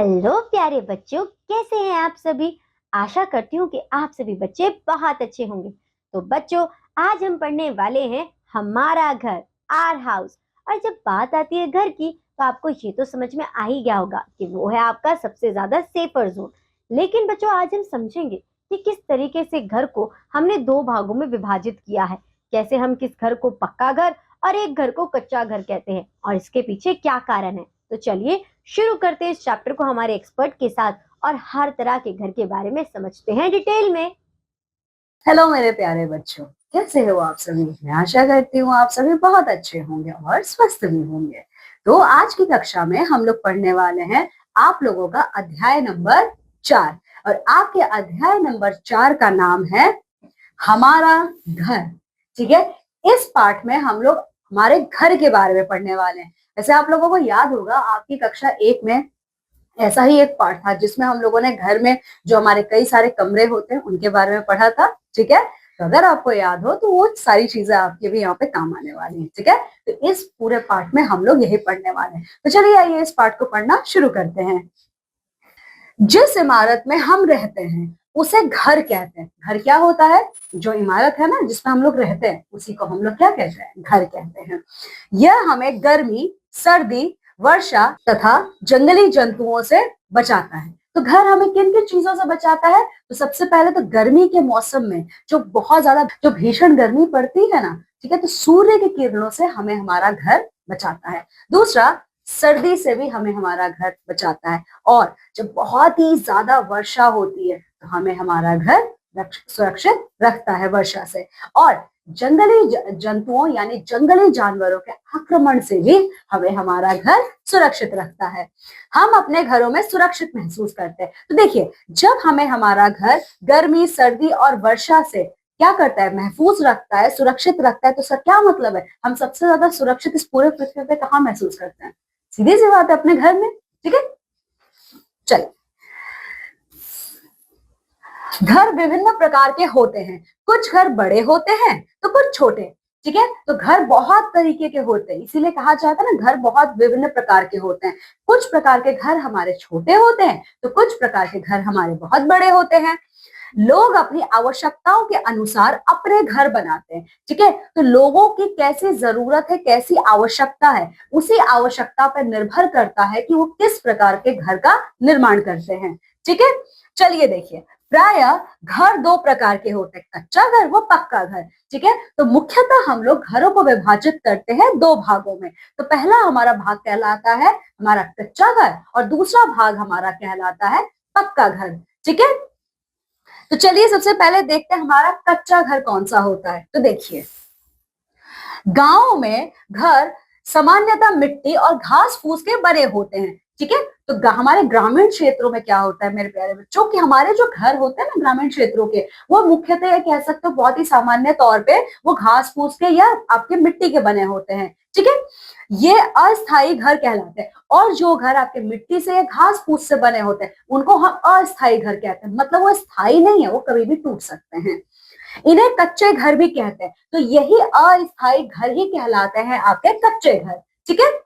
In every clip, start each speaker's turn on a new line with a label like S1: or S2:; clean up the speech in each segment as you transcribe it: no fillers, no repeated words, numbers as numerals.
S1: Hello प्यारे बच्चों, कैसे हैं आप सभी। आशा करती हूँ कि आप सभी बच्चे बहुत अच्छे होंगे। तो बच्चों, आज हम पढ़ने वाले हैं हमारा घर, आर हाउस। और जब बात आती है घर की, तो आपको ये तो समझ में आ ही गया होगा कि वो है आपका सबसे ज्यादा सेफर जोन। लेकिन बच्चों, आज हम समझेंगे कि किस तरीके से घर को हमने दो भागों में विभाजित किया है। कैसे हम किस घर को पक्का घर और एक घर को कच्चा घर कहते हैं, और इसके पीछे क्या कारण है। तो चलिए शुरू करते हैं इस चैप्टर को हमारे एक्सपर्ट के साथ और हर तरह के घर के बारे में समझते हैं डिटेल में।
S2: हेलो मेरे प्यारे बच्चों, कैसे हो आप सभी। मैं आशा करती हूँ आप सभी बहुत अच्छे होंगे और स्वस्थ भी होंगे। तो आज की कक्षा में हम लोग पढ़ने वाले हैं आप लोगों का अध्याय नंबर 4। और आपके अध्याय नंबर 4 का नाम है हमारा घर। ठीक है, इस पाठ में हम लोग हमारे घर के बारे में पढ़ने वाले हैं। वैसे आप लोगों को याद होगा आपकी कक्षा 1 में ऐसा ही एक पार्ट था जिसमें हम लोगों ने घर में जो हमारे कई सारे कमरे होते हैं उनके बारे में पढ़ा था। ठीक है, तो अगर आपको याद हो तो वो सारी चीजें आपके भी यहाँ पे काम आने वाली हैं। ठीक है, तो इस पूरे पार्ट में हम लोग यही पढ़ने वाले हैं। तो चलिए आइए इस पार्ट को पढ़ना शुरू करते हैं। जिस इमारत में हम रहते हैं उसे घर कहते हैं। घर क्या होता है? जो इमारत है ना जिसमें हम लोग रहते हैं उसी को हम लोग क्या कहते हैं? घर कहते हैं। यह हमें गर्मी, सर्दी, वर्षा तथा जंगली जंतुओं से बचाता है। तो घर हमें किन किन चीजों से बचाता है? तो सबसे पहले तो गर्मी के मौसम में जो बहुत ज्यादा जो भीषण गर्मी पड़ती है ना, ठीक है, तो सूर्य की किरणों से हमें हमारा घर बचाता है। दूसरा, सर्दी से भी हमें हमारा घर बचाता है। और जब बहुत ही ज्यादा वर्षा होती है तो हमें हमारा घर सुरक्षित रखता है वर्षा से। और जंगली जंतुओं यानी जंगली जानवरों के आक्रमण से भी हमें हमारा घर सुरक्षित रखता है। हम अपने घरों में सुरक्षित महसूस करते हैं। तो देखिए, जब हमें हमारा घर गर्मी, सर्दी और वर्षा से क्या करता है? महफूज रखता है, सुरक्षित रखता है। तो सर क्या मतलब है? हम सबसे ज्यादा सुरक्षित इस पूरे पृथ्वी पे कहाँ महसूस करते हैं? सीधी सी बात है, अपने घर में। ठीक है, चलिए। घर विभिन्न प्रकार के होते हैं। कुछ घर बड़े होते हैं तो कुछ छोटे। ठीक है, तो घर बहुत तरीके के होते हैं, इसीलिए कहा जाता है ना घर बहुत विभिन्न प्रकार के होते हैं। कुछ प्रकार के घर हमारे छोटे होते हैं तो कुछ प्रकार के घर हमारे बहुत बड़े होते हैं। लोग अपनी आवश्यकताओं के अनुसार अपने घर बनाते हैं। ठीक है, तो लोगों की कैसी जरूरत है, कैसी आवश्यकता है, उसी आवश्यकता पर निर्भर करता है कि वो किस प्रकार के घर का निर्माण करते हैं। ठीक है, चलिए देखिए, प्रायः घर दो प्रकार के होते हैं, कच्चा घर व पक्का घर। ठीक है, तो मुख्यतः हम लोग घरों को विभाजित करते हैं दो भागों में। तो पहला हमारा भाग कहलाता है हमारा कच्चा घर और दूसरा भाग हमारा कहलाता है पक्का घर। ठीक है, तो चलिए सबसे पहले देखते हैं हमारा कच्चा घर कौन सा होता है। तो देखिए, गांव में घर सामान्यतः मिट्टी और घास फूस के बने होते हैं। ठीक है, तो हमारे ग्रामीण क्षेत्रों में क्या होता है मेरे प्यारे बच्चों, कि हमारे जो घर होते हैं ना ग्रामीण क्षेत्रों के, वो मुख्यतः कह सकते हो बहुत ही सामान्य तौर पे वो घास फूस के या आपके मिट्टी के बने होते हैं। ठीक है, ये अस्थायी घर कहलाते हैं। और जो घर आपके मिट्टी से या घास फूस से बने होते हैं उनको हम अस्थायी घर कहते हैं। मतलब वो स्थायी नहीं है, वो कभी भी टूट सकते हैं। इन्हें कच्चे घर भी कहते हैं। तो यही अस्थायी घर ही कहलाते हैं आपके कच्चे घर। ठीक है,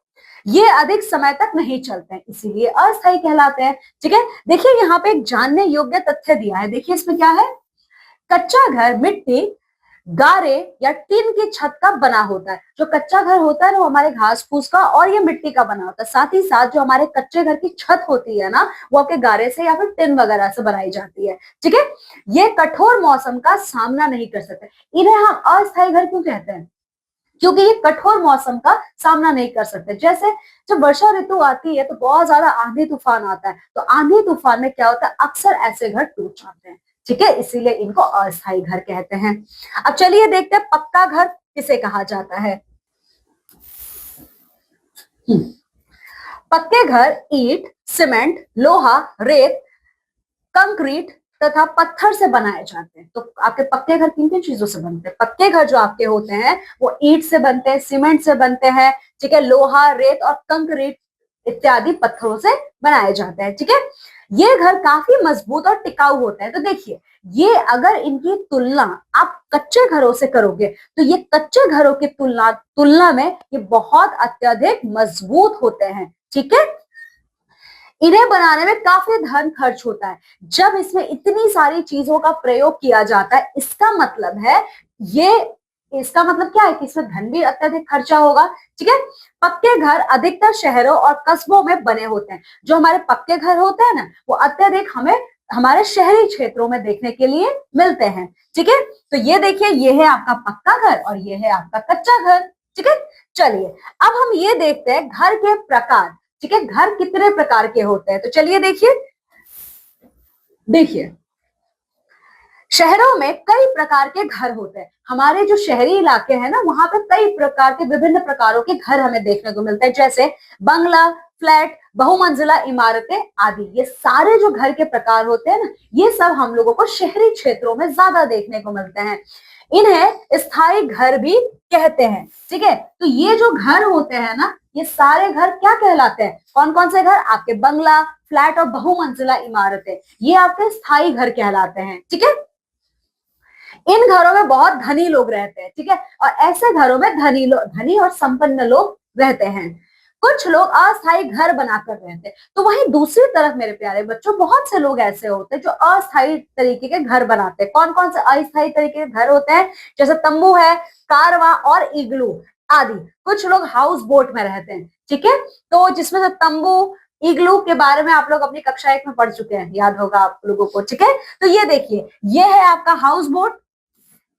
S2: ये अधिक समय तक नहीं चलते हैं, इसीलिए अस्थायी कहलाते हैं। ठीक है, देखिए यहाँ पे एक जानने योग्य तथ्य दिया है। देखिए इसमें क्या है? कच्चा घर मिट्टी, गारे या टिन की छत का बना होता है। जो कच्चा घर होता है वो हमारे घास फूस का और ये मिट्टी का बना होता है। साथ ही साथ जो हमारे कच्चे घर की छत होती है ना, वो आपके गारे से या फिर टिन वगैरह से बनाई जाती है। ठीक है, ये कठोर मौसम का सामना नहीं कर सकते। इन्हें हम अस्थायी घर क्यों कहते हैं? क्योंकि ये कठोर मौसम का सामना नहीं कर सकते। जैसे जब वर्षा ऋतु आती है तो बहुत ज्यादा आंधी तूफान आता है, तो आंधी तूफान में क्या होता है? अक्सर ऐसे घर टूट जाते हैं। ठीक है, इसीलिए इनको अस्थायी घर कहते हैं। अब चलिए देखते हैं पक्का घर किसे कहा जाता है। पक्के घर ईंट, सीमेंट, लोहा, रेत, कंक्रीट तथा पत्थर से बनाए जाते हैं। तो आपके पक्के घर किन किन चीजों से बनते हैं? पक्के घर जो आपके होते हैं वो ईंट से बनते हैं, सीमेंट से बनते हैं, ठीक है, लोहा, रेत और कंक्रीट इत्यादि पत्थरों से बनाए जाते हैं। ठीक है, ये घर काफी मजबूत और टिकाऊ होते हैं। तो देखिए, ये अगर इनकी तुलना आप कच्चे घरों से करोगे तो ये कच्चे घरों की तुलना तुलना में ये बहुत अत्यधिक मजबूत होते हैं। ठीक है, इन्हें बनाने में काफी धन खर्च होता है। जब इसमें इतनी सारी चीजों का प्रयोग किया जाता है, इसका मतलब क्या है कि इसमें धन भी अत्यधिक खर्चा होगा। ठीक है, पक्के घर अधिकतर शहरों और कस्बों में बने होते हैं। जो हमारे पक्के घर होते हैं ना, वो अत्यधिक हमें हमारे शहरी क्षेत्रों में देखने के लिए मिलते हैं। ठीक है, तो ये देखिए, ये है आपका पक्का घर और ये है आपका कच्चा घर। ठीक है, चलिए अब हम ये देखते हैं घर के प्रकार। ठीक है, घर कितने प्रकार के होते हैं, तो चलिए देखिए शहरों में कई प्रकार के घर होते हैं। हमारे जो शहरी इलाके हैं ना, वहां पे कई प्रकार के विभिन्न प्रकारों के घर हमें देखने को मिलते हैं, जैसे बंगला, फ्लैट, बहुमंजिला इमारतें आदि। ये सारे जो घर के प्रकार होते हैं ना, ये सब हम लोगों को शहरी क्षेत्रों में ज्यादा देखने को मिलते हैं। इन्हें स्थायी घर भी कहते हैं। ठीक है, तो ये जो घर होते हैं ना, ये सारे घर क्या कहलाते हैं? कौन कौन से घर? आपके बंगला, फ्लैट और बहुमंजिला इमारतें, ये आपके स्थायी घर कहलाते हैं। ठीक है, इन घरों में बहुत धनी लोग रहते हैं। ठीक है, और ऐसे घरों में धनी और संपन्न लोग रहते हैं। कुछ लोग अस्थायी घर बनाकर रहते हैं। तो वहीं दूसरी तरफ मेरे प्यारे बच्चों, बहुत से लोग ऐसे होते हैं जो अस्थायी तरीके के घर बनाते हैं। कौन कौन से अस्थायी तरीके के घर होते हैं? जैसे तंबू है, कारवा और इग्लू आदि। कुछ लोग हाउस बोट में रहते हैं। ठीक है, तो जिसमें से तंबू, इग्लू के बारे में आप लोग अपनी कक्षा 1 में पढ़ चुके हैं, याद होगा आप लोगों को। ठीक है, तो ये देखिए, ये है आपका हाउस बोट,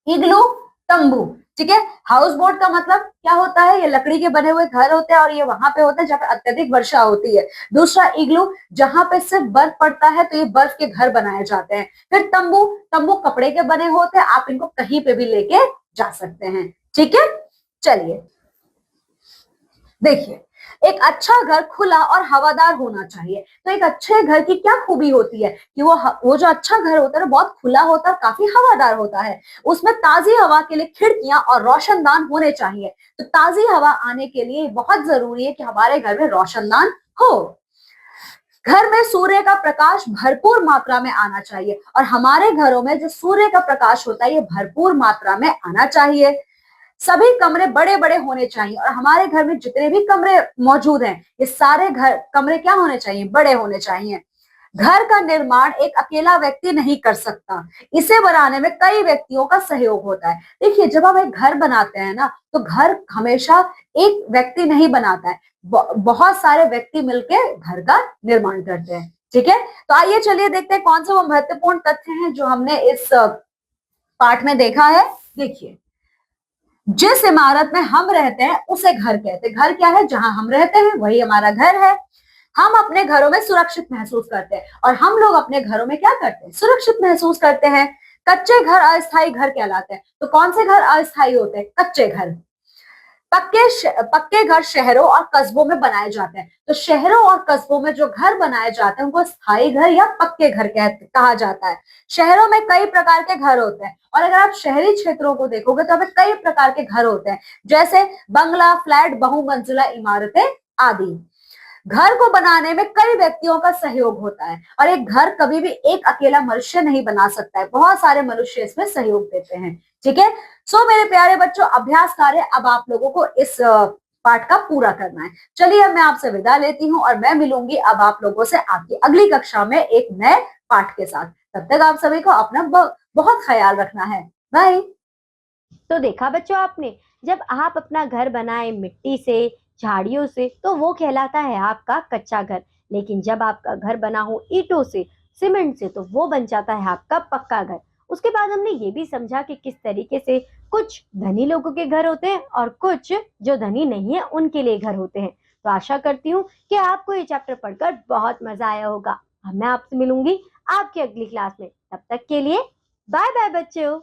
S2: इग्लू, तंबू। ठीक है, हाउस बोट का मतलब क्या होता है? ये लकड़ी के बने हुए घर होते हैं और ये वहां पे होते हैं जहां पे अत्यधिक वर्षा होती है। दूसरा इग्लू, जहां पे सिर्फ बर्फ पड़ता है, तो ये बर्फ के घर बनाए जाते हैं। फिर तंबू, तंबू कपड़े के बने होते हैं, आप इनको कहीं पे भी लेके जा सकते हैं। ठीक है, चलिए देखिए, एक अच्छा घर खुला और हवादार होना चाहिए। तो एक अच्छे घर की क्या खूबी होती है कि वो जो अच्छा घर होता है ना, बहुत खुला होता है, काफी हवादार होता है। उसमें ताजी हवा के लिए खिड़कियां और रोशनदान होने चाहिए। तो ताजी हवा आने के लिए बहुत जरूरी है कि हमारे घर में रोशनदान हो। घर में सूर्य का प्रकाश भरपूर मात्रा में आना चाहिए, और हमारे घरों में जो सूर्य का प्रकाश होता है, ये भरपूर मात्रा में आना चाहिए। सभी कमरे बड़े बड़े होने चाहिए, और हमारे घर में जितने भी कमरे मौजूद हैं, ये सारे कमरे क्या होने चाहिए? बड़े होने चाहिए। घर का निर्माण एक अकेला व्यक्ति नहीं कर सकता, इसे बनाने में कई व्यक्तियों का सहयोग होता है। देखिए, जब हम एक घर बनाते हैं ना, तो घर हमेशा एक व्यक्ति नहीं बनाता है, बहुत सारे व्यक्ति मिलके घर का निर्माण करते हैं। ठीक है, तो आइए चलिए देखते हैं कौन से वो महत्वपूर्ण तथ्य हैं जो हमने इस पाठ में देखा है। देखिए, जिस इमारत में हम रहते हैं उसे घर कहते हैं। घर क्या है? जहां हम रहते हैं वही हमारा घर है। हम अपने घरों में सुरक्षित महसूस करते हैं, और हम लोग अपने घरों में क्या करते हैं? सुरक्षित महसूस करते हैं। कच्चे घर अस्थायी घर कहलाते हैं। तो कौन से घर अस्थायी होते हैं? कच्चे घर। पक्के घर शहरों और कस्बों में बनाए जाते हैं। तो शहरों और कस्बों में जो घर बनाए जाते हैं उनको स्थायी घर या पक्के घर कहा जाता है। शहरों में कई प्रकार के घर होते हैं, और अगर आप शहरी क्षेत्रों को देखोगे तो हमें कई प्रकार के घर होते हैं, जैसे बंगला, फ्लैट, बहुमंजिला इमारतें आदि। घर को बनाने में कई व्यक्तियों का सहयोग होता है, और एक घर कभी भी एक अकेला मनुष्य नहीं बना सकता है, बहुत सारे मनुष्य इसमें सहयोग देते हैं। ठीक है, सो मेरे प्यारे बच्चों, अभ्यास कार्य अब आप लोगों को इस पाठ का पूरा करना है। चलिए अब मैं आपसे विदा लेती हूँ, और मैं मिलूंगी अब आप लोगों से आपकी अगली कक्षा में एक नए पाठ के साथ। तब तक आप सभी को अपना बहुत ख्याल रखना है। बाय।
S1: तो देखा बच्चों आपने, जब आप अपना घर बनाए मिट्टी से, झाड़ियों से, तो वो कहलाता है आपका कच्चा घर। लेकिन जब आपका घर बना हो ईंटों से, सीमेंट से, तो वो बन जाता है आपका पक्का घर। उसके बाद हमने ये भी समझा कि किस तरीके से कुछ धनी लोगों के घर होते हैं और कुछ जो धनी नहीं है उनके लिए घर होते हैं। तो आशा करती हूँ कि आपको ये चैप्टर पढ़कर बहुत मजा आया होगा। अब मैं आपसे मिलूंगी आपकी अगली क्लास में। तब तक के लिए बाय बाय बच्चों।